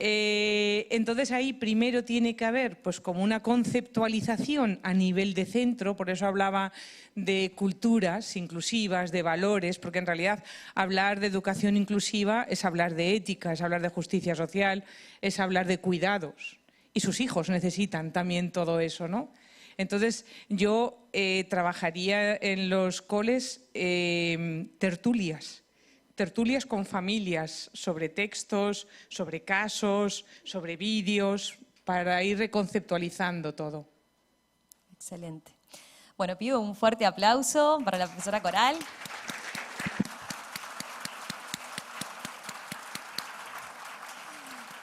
S1: Entonces ahí primero tiene que haber pues como una conceptualización a nivel de centro, por eso hablaba de culturas inclusivas, de valores, porque en realidad hablar de educación inclusiva es hablar de ética, es hablar de justicia social, es hablar de cuidados. Y sus hijos necesitan también todo eso, ¿no? Entonces yo trabajaría en los coles tertulias con familias sobre textos, sobre casos, sobre vídeos, para ir reconceptualizando todo.
S2: Excelente. Bueno, pido un fuerte aplauso para la profesora Coral.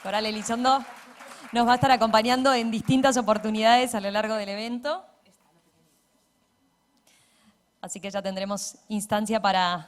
S2: Coral Elizondo nos va a estar acompañando en distintas oportunidades a lo largo del evento. Así que ya tendremos instancia para